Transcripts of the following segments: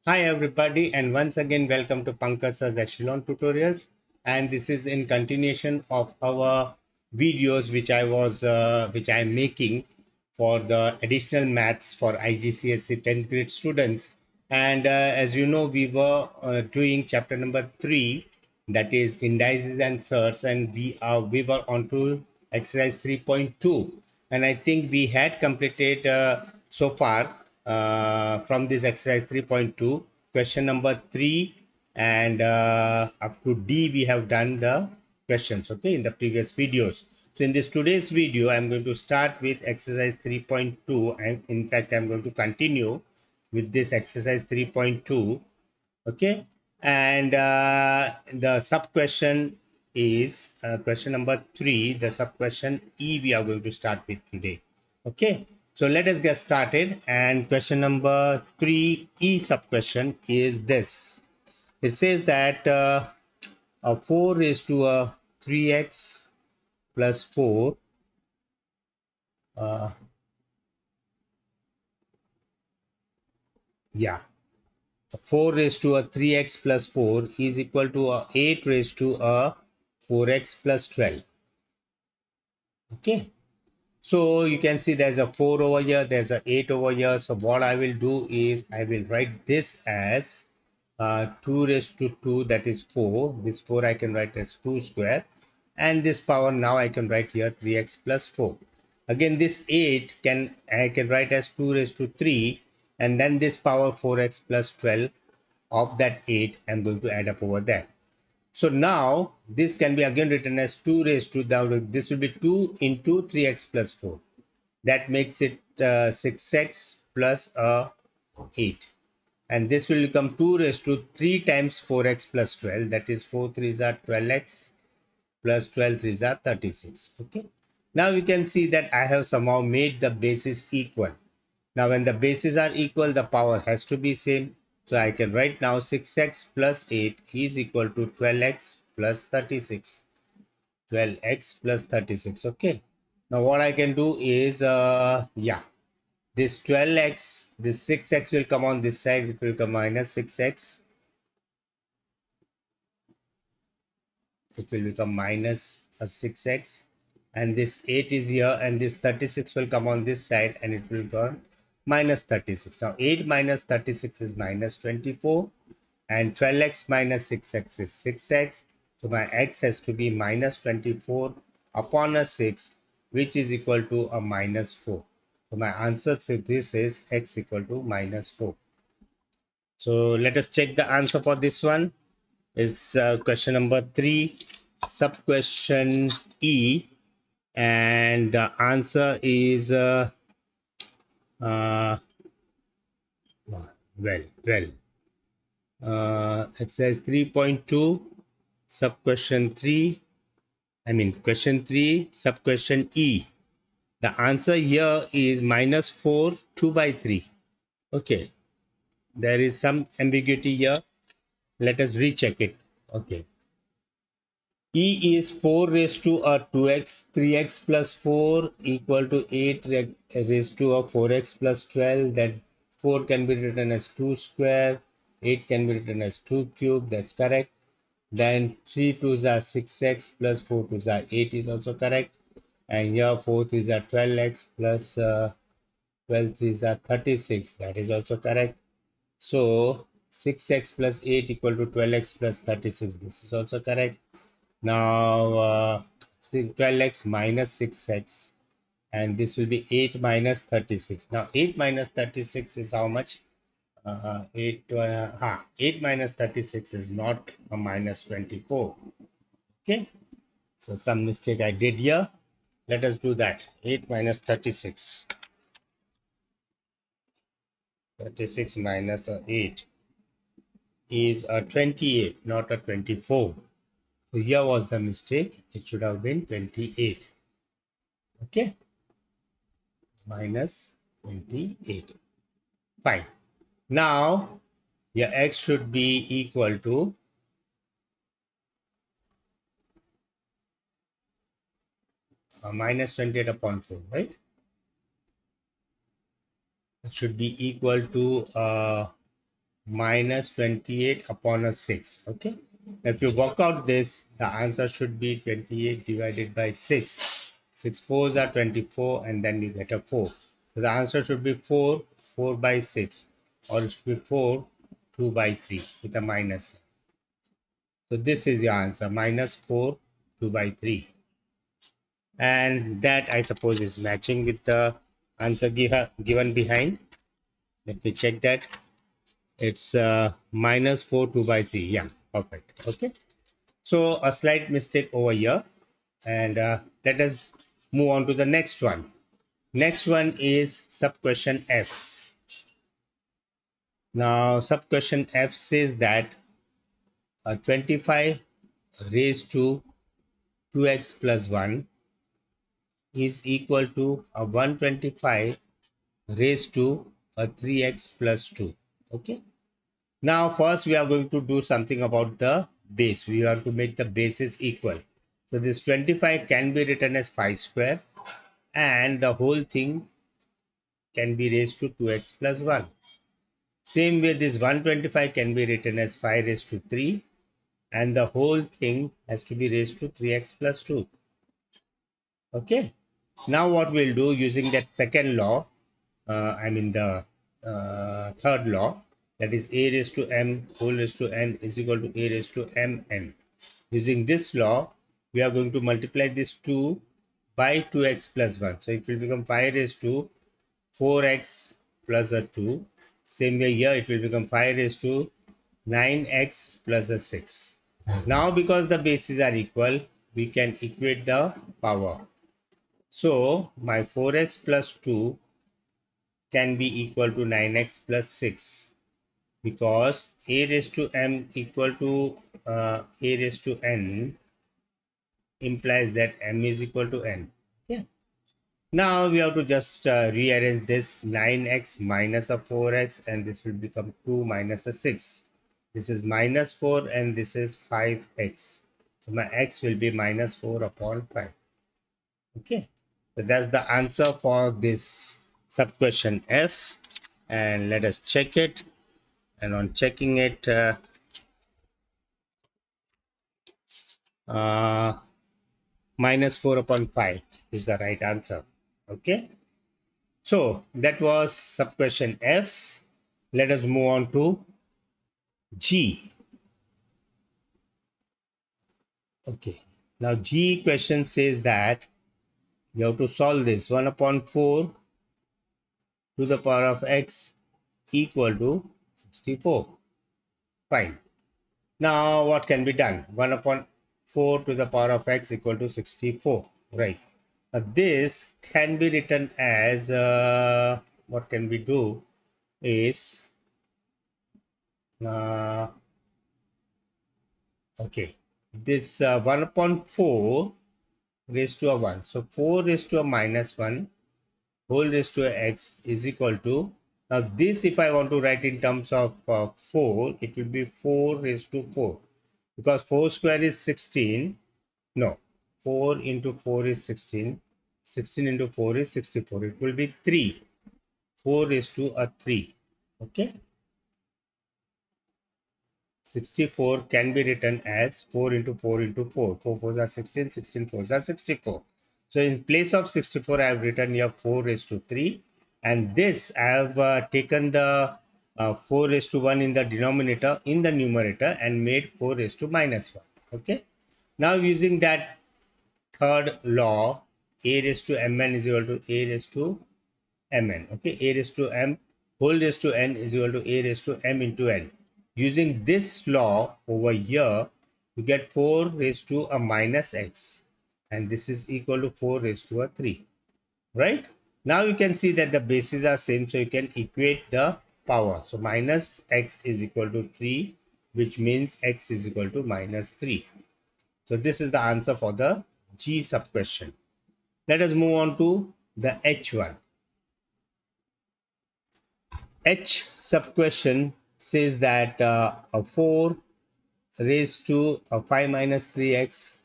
Hi everybody, and once again welcome to Pankaj's Echelon Tutorials. And this is in continuation of our videos which I am making for the additional maths for IGCSE 10th grade students. And as you know, we were doing chapter number 3, that is Indices and Surds, and we were on to exercise 3.2. And I think we had completed so far from this exercise 3.2 question number 3 and up to D we have done the questions, okay, in the previous videos. So in this today's video I'm going to start with exercise 3.2, and in fact I'm going to continue with this exercise 3.2. Okay, and the sub question is question number 3. The sub question E we are going to start with today. Okay, so let us get started. And question number 3 E sub question is this. It says that a 4 raised to a 3x plus 4 uh, yeah, 4 raised to a 3x plus 4 is equal to a 8 raised to a 4x plus 12. Okay, so you can see there's a 4 over here, there's a 8 over here. So what I will do is I will write this as 2 raised to 2, that is 4. This 4 I can write as 2 square, and this power now I can write here 3x plus 4. Again, this 8 I can write as 2 raised to 3, and then this power 4x plus 12 of that 8 I'm going to add up over there. So now this can be again written as 2 raised to, down, this will be 2 into 3x plus 4. That makes it 6x plus 8. And this will become 2 raised to 3 times 4x plus 12. That is 4 3s are 12x plus 12 3s are 36. Okay. Now you can see that I have somehow made the bases equal. Now when the bases are equal, the power has to be same. So I can write now 6x plus 8 is equal to 12x plus 36. 12x plus 36. Okay. Now what I can do is, this 12x, this 6x will come on this side. It will come minus 6x. It will become minus 6x. And this 8 is here, and this 36 will come on this side, and it will go minus 36. Now 8 minus 36 is minus 24, and 12x minus 6x is 6x. So my x has to be minus 24 upon a 6, which is equal to a minus 4. So my answer to this is x equal to minus 4. So let us check the answer for this one. Is question number 3, sub question E, and the answer is uh, well, it says 3.2 sub question 3, question 3 sub question E. The answer here is minus 4 2 by 3. Okay, there is some ambiguity here. Let us recheck it. Okay, E is 4 raised to a 2x, 3x plus 4 equal to 8 raised to a 4x plus 12. That 4 can be written as 2 square, 8 can be written as 2 cube. That's correct. Then 3 2s are 6x plus 4 2s are 8 is also correct. And here 4 3s are 12x plus 12 3s are 36. That is also correct. So 6x plus 8 equal to 12x plus 36. This is also correct. Now 12x minus 6x, and this will be 8 minus 36. Now 8 minus 36 is how much? 8 minus 36 is not a minus 24. Okay, so some mistake I did here. Let us do that. 8 minus 36. 36 minus 8 is a 28, not a 24. So here was the mistake. It should have been 28. Okay, minus 28. Fine. Now your x should be equal to minus 28 upon 4, right? It should be equal to minus 28 upon a 6. Okay. If you work out this, the answer should be 28 divided by 6. 6 fours are 24 and then you get a 4. So the answer should be 4, 4 by 6, or it should be 4, 2 by 3 with a minus. So this is your answer, minus 4, 2 by 3. And that I suppose is matching with the answer given behind. Let me check that. It's minus 4 2 by 3. Yeah, perfect. Okay, so a slight mistake over here, and let us move on to the next one. Next one is sub question F. Now sub question F says that 25 raised to 2x plus 1 is equal to a 125 raised to a 3x plus 2. Okay, now first we are going to do something about the base. We have to make the bases equal. So this 25 can be written as 5 square, and the whole thing can be raised to 2x plus 1. Same way, this 125 can be written as 5 raised to 3, and the whole thing has to be raised to 3x plus 2. Okay, now what we'll do using that second law, the third law, that is a raised to m whole raised to n is equal to a raised to mn. Using this law, we are going to multiply this 2 by 2x plus 1. So it will become 5 raised to 4x plus a 2. Same way here, it will become 5 raised to 9x plus a 6. Now because the bases are equal, we can equate the power. So my 4x plus 2 can be equal to 9x plus 6, because a raised to m equal to a raised to n implies that m is equal to n. Yeah. Now we have to just rearrange this 9x minus a 4x, and this will become 2 minus a 6. This is minus 4 and this is 5x. So my x will be minus 4 upon 5. Okay. So that's the answer for this sub question F. And let us check it. And on checking it, uh, minus 4 upon 5 is the right answer. Okay. So that was sub question F. Let us move on to G. Okay. Now G question says that you have to solve this 1 upon 4 to the power of x equal to 64. Fine. Now what can be done? 1 upon 4 to the power of x equal to 64. Right. This can be written as what can we do is uh, okay, this 1 upon 4 raised to a 1. So 4 raised to a minus 1 whole raised to a x is equal to, now this if I want to write in terms of 4, it will be 4 raised to 4, because 4 square is 16. No, 4 into 4 is 16. 16 into 4 is 64. It will be 3. 4 raised to a 3. Okay. 64 can be written as 4 into 4 into 4. 4 fours are 16, 16 fours are 64. So in place of 64, I have written here 4 raised to 3. And this, I have taken the 4 raised to 1 in the denominator, in the numerator, and made 4 raised to minus 1. Okay. Now using that third law, a raised to mn is equal to a raised to mn. Okay, a raised to m whole raised to n is equal to a raised to m into n. Using this law over here, you get 4 raised to a minus x, and this is equal to 4 raised to a 3. Right? Now you can see that the bases are same, so you can equate the power. So minus x is equal to 3, which means x is equal to minus 3. So this is the answer for the G sub question. Let us move on to the H one. H sub question says that a 4 raised to a 5 minus 3x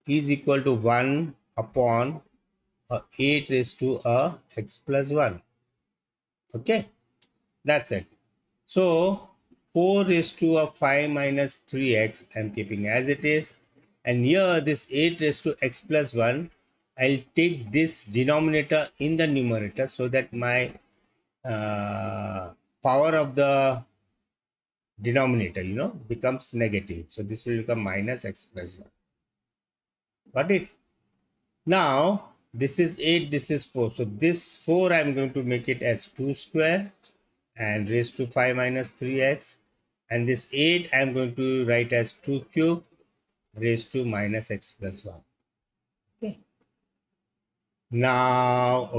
is equal to 1 upon a 8 raised to a x plus 1. Okay. That's it. So 4 raised to a 5 minus 3x I'm keeping as it is, and here this 8 raised to x plus 1, I'll take this denominator in the numerator so that my power of the denominator becomes negative. So this will become minus x plus 1. Got it? Now this is 8, this is 4. So this 4 I'm going to make it as 2 square and raised to 5 minus 3x, and this 8 I'm going to write as 2 cube raised to minus x plus 1. Okay. Now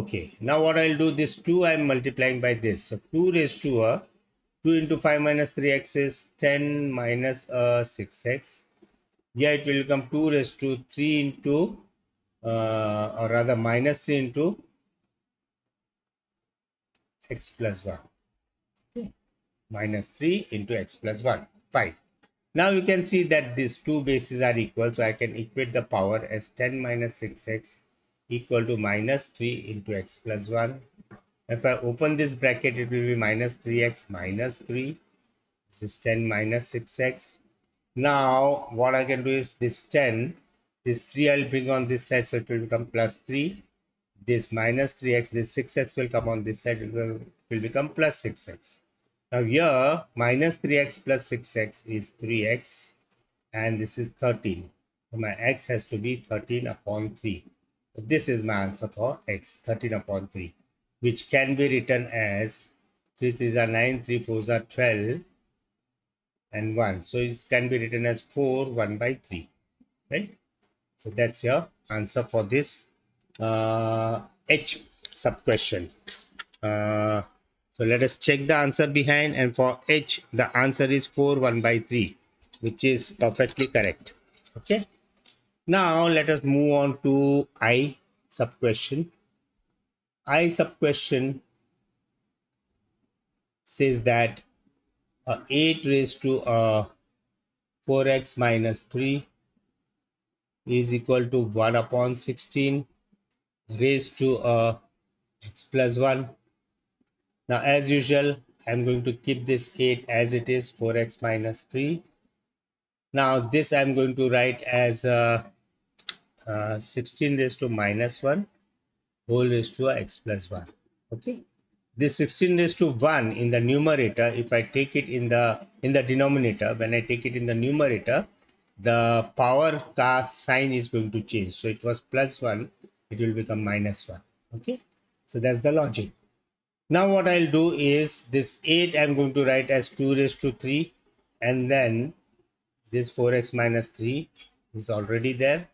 what I'll do, this 2 I'm multiplying by this. So 2 raised to a 2 into 5 minus 3x is 10 minus 6x. Here it will become 2 raised to 3 into or rather minus 3 into x plus 1. Okay. Minus 3 into x plus 1. 5. Now you can see that these two bases are equal, so I can equate the power as 10 minus 6x equal to minus 3 into x plus 1. If I open this bracket, it will be minus 3x minus 3. This is 10 minus 6x. Now what I can do is this 10, this 3 I'll bring on this side, so it will become plus 3. This minus 3x, this 6x will come on this side, it will become plus 6x. Now here minus 3x plus 6x is 3x, and this is 13. So my x has to be 13 upon 3. So this is my answer for x, 13 upon 3, which can be written as 3 3s are 9, 3 4s are 12, and 1. So it can be written as 4 1 by 3, right? So that's your answer for this H sub question. So let us check the answer behind, and for H the answer is 4 1 by 3, which is perfectly correct. Okay. Now let us move on to I sub question. I sub question says that 8 raised to 4x minus 3 is equal to 1 upon 16 raised to x plus 1. Now as usual, I'm going to keep this 8 as it is, 4x minus 3. Now this I'm going to write as 16 raised to minus 1 whole raised to x plus 1. Okay. This 16 raised to 1 in the numerator, if I take it in the denominator, when I take it in the numerator, the power cast sign is going to change. So it was plus 1, it will become minus 1. Okay. So that's the logic. Now what I'll do is this 8 I'm going to write as 2 raised to 3, and then this 4x minus 3 is already there.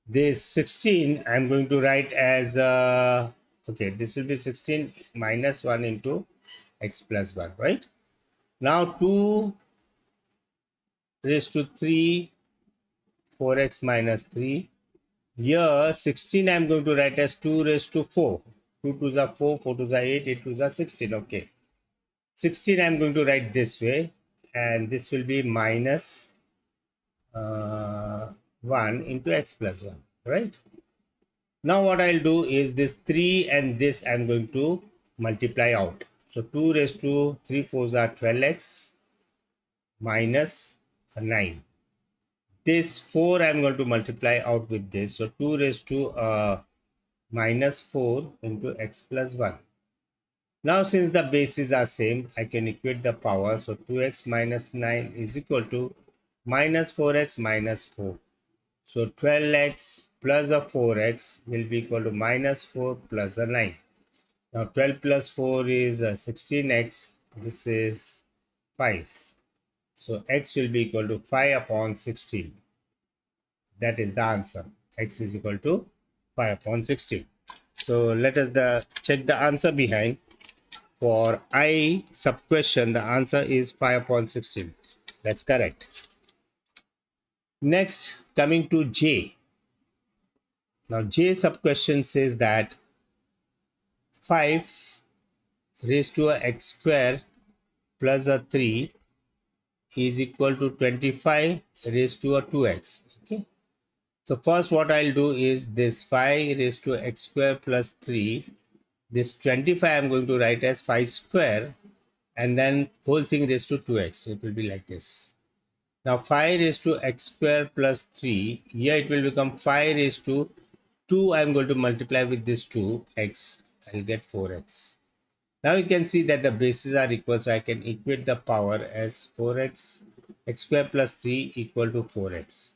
This 16 I'm going to write as okay, this will be 16 minus 1 into x plus 1, right? Now 2 raised to 3, 4x minus 3. Here 16 I'm going to write as 2 raised to 4. 2 to the 4, 4 to the 8, 8 to the 16. Okay. 16 I'm going to write this way, and this will be minus 1 into x plus 1, right? Now what I'll do is this 3 and this I'm going to multiply out. So 2 raised to 3 4s are 12x minus 9. This 4 I'm going to multiply out with this. So 2 raised to minus 4 into x plus 1. Now since the bases are same, I can equate the power. So 2x minus 9 is equal to minus 4x minus 4. So 12x plus a 4x will be equal to minus 4 plus a 9. Now 12 plus 4 is 16x. This is 5. So x will be equal to 5 upon 16. That is the answer. X is equal to 5 upon 16. So let us check the answer behind. For I sub question, the answer is 5 upon 16. That's correct. Next, coming to J. Now J sub question says that 5 raised to a x square plus a 3 is equal to 25 raised to a 2x. Okay. So first what I'll do is this 5 raised to x square plus 3. This 25 I'm going to write as 5 square, and then whole thing raised to 2x. So it will be like this. Now 5 raised to x square plus 3. Here it will become 5 raised to 2. I am going to multiply with this 2x. I will get 4x. Now you can see that the bases are equal, so I can equate the power as 4x, x square plus 3 equal to 4x.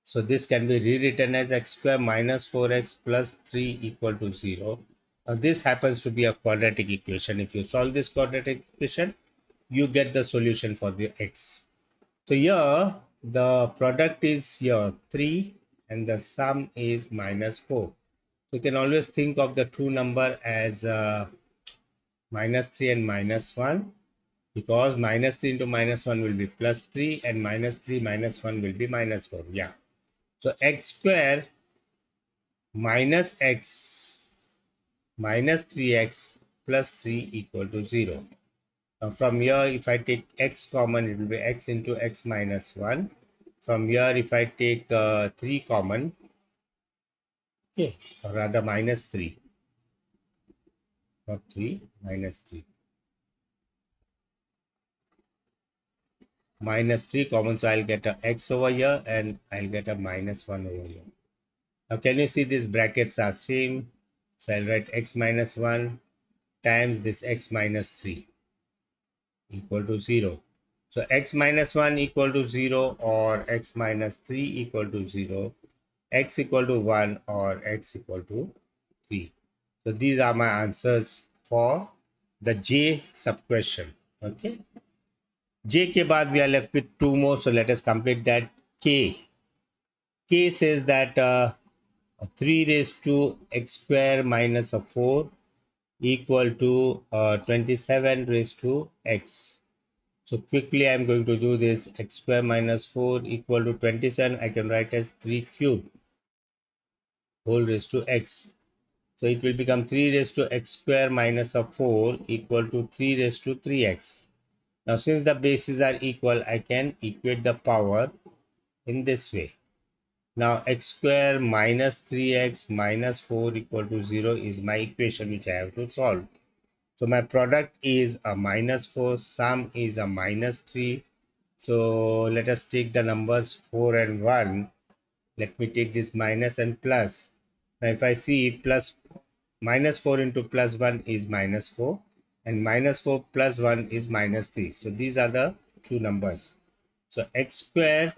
So this can be rewritten as x square minus 4x plus 3 equal to 0. Now this happens to be a quadratic equation. If you solve this quadratic equation, you get the solution for the x. So here the product is here 3 and the sum is minus 4. So you can always think of the two number as minus 3 and minus 1, because minus 3 into minus 1 will be plus 3 and minus 3 minus 1 will be minus 4. Yeah. So x square minus x minus 3x plus 3 equal to 0. Now from here, if I take x common, it will be x into x minus 1. From here, if I take 3 common, okay, or rather minus 3, not 3, minus 3. Minus 3 common, so I'll get a x over here and I'll get a minus 1 over here. Now can you see these brackets are same? So I'll write x minus 1 times this x minus 3 equal to 0. So x minus 1 equal to 0 or x minus 3 equal to 0, x equal to 1 or x equal to 3. So these are my answers for the J sub question. Okay. J के बाद we are left with two more. So let us complete that. K. K says that 3 raised to x square minus a 4 equal to 27 raised to x. So quickly I am going to do this. X square minus 4 equal to 27. I can write as 3 cube whole raised to x. So it will become 3 raised to x square minus a 4 equal to 3 raised to 3x. Now since the bases are equal, I can equate the power in this way. Now x square minus 3x minus 4 equal to 0 is my equation which I have to solve. So my product is a minus 4, sum is a minus 3. So let us take the numbers 4 and 1. Let me take this minus and plus. Now if I see plus minus 4 into plus 1 is minus 4 and minus 4 plus 1 is minus 3. So these are the two numbers. So x square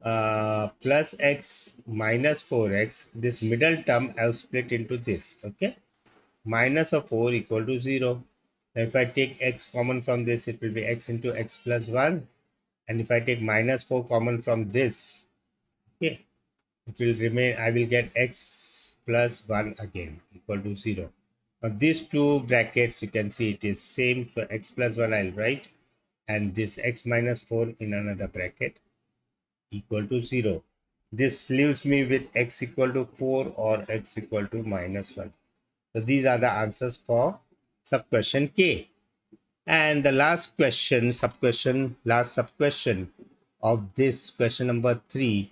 plus x minus 4x, this middle term I have split into this. Okay, minus of 4 equal to 0. Now if I take x common from this, it will be x into x plus 1, and if I take minus 4 common from this, okay, it will remain, I will get x plus 1 again equal to 0. Now these two brackets you can see it is same, so x plus 1 I'll write, and this x minus 4 in another bracket equal to 0. This leaves me with x equal to 4 or x equal to minus 1. So these are the answers for sub question K. And the last question, last sub question of this question number 3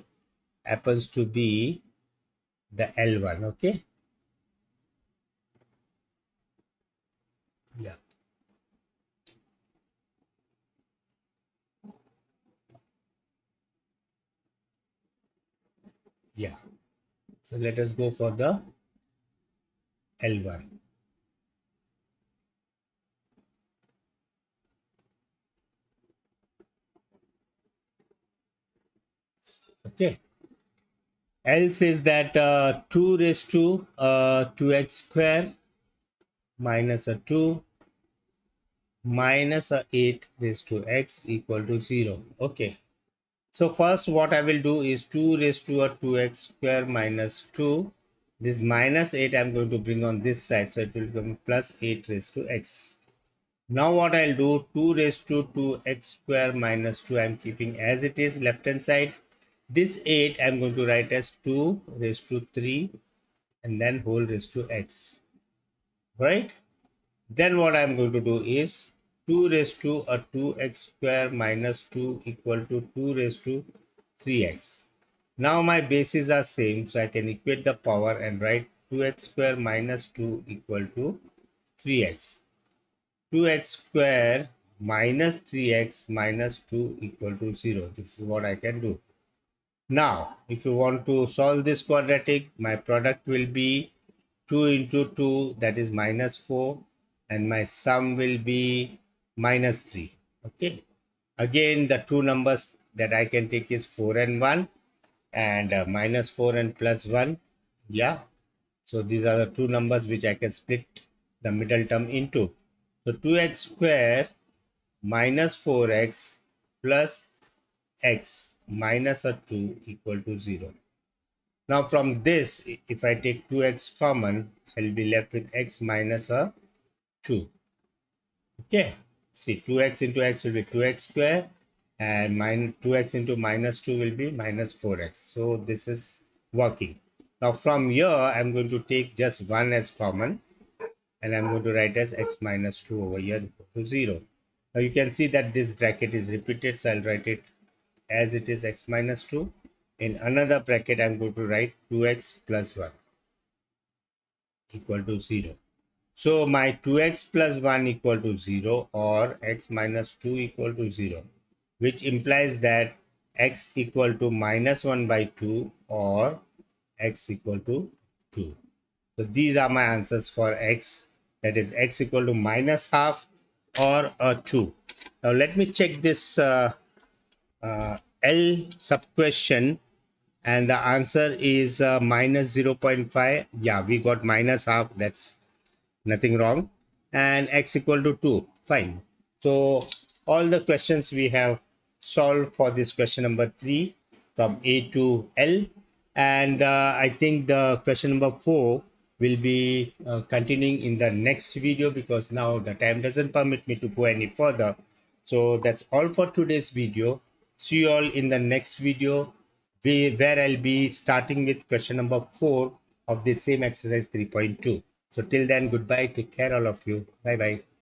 happens to be the L1. Okay. Yeah. Yeah. So let us go for the L1. Okay. L says that 2 raised to 2x square minus a 2 minus a 8 raised to x equal to 0. Okay. So first what I will do is 2 raised to a 2x square minus 2. This minus 8 I am going to bring on this side. So it will become plus 8 raised to x. Now what I'll do, 2 raised to 2x square minus 2 I am keeping as it is left hand side. This 8 I am going to write as 2 raised to 3 and then whole raised to x. Right? Then what I am going to do is 2 raised to a 2x square minus 2 equal to 2 raised to 3x. Now my bases are same, so I can equate the power and write 2x square minus 2 equal to 3x. 2x square minus 3x minus 2 equal to 0. This is what I can do. Now, if you want to solve this quadratic, my product will be 2 into 2, that is minus 4, and my sum will be minus 3. Okay. Again, the two numbers that I can take is 4 and 1, and minus 4 and plus 1. Yeah. So these are the two numbers which I can split the middle term into. So 2x square minus 4x plus x minus a 2 equal to 0. Now from this, if I take 2x common, I'll be left with x minus a 2. Okay. See, 2x into x will be 2x square, and 2x into minus 2 will be minus 4x. So this is working. Now from here, I'm going to take just 1 as common, and I'm going to write as x minus 2 over here equal to 0. Now you can see that this bracket is repeated, so I'll write it as it is x minus 2. In another bracket, I'm going to write 2x plus 1 equal to 0. So my 2x plus 1 equal to 0 or x minus 2 equal to 0, which implies that x equal to minus 1 by 2 or x equal to 2. So these are my answers for x, that is x equal to minus half or a 2. Now let me check this L sub question, and the answer is minus 0.5. Yeah, we got minus half, that's nothing wrong, and x equal to 2, fine. So all the questions we have solved for this question number 3 from A to L, and I think the question number 4 will be continuing in the next video, because now the time doesn't permit me to go any further. So that's all for today's video. See you all in the next video, where I'll be starting with question number 4 of the same exercise 3.2. So till then, goodbye. Take care, all of you. Bye bye.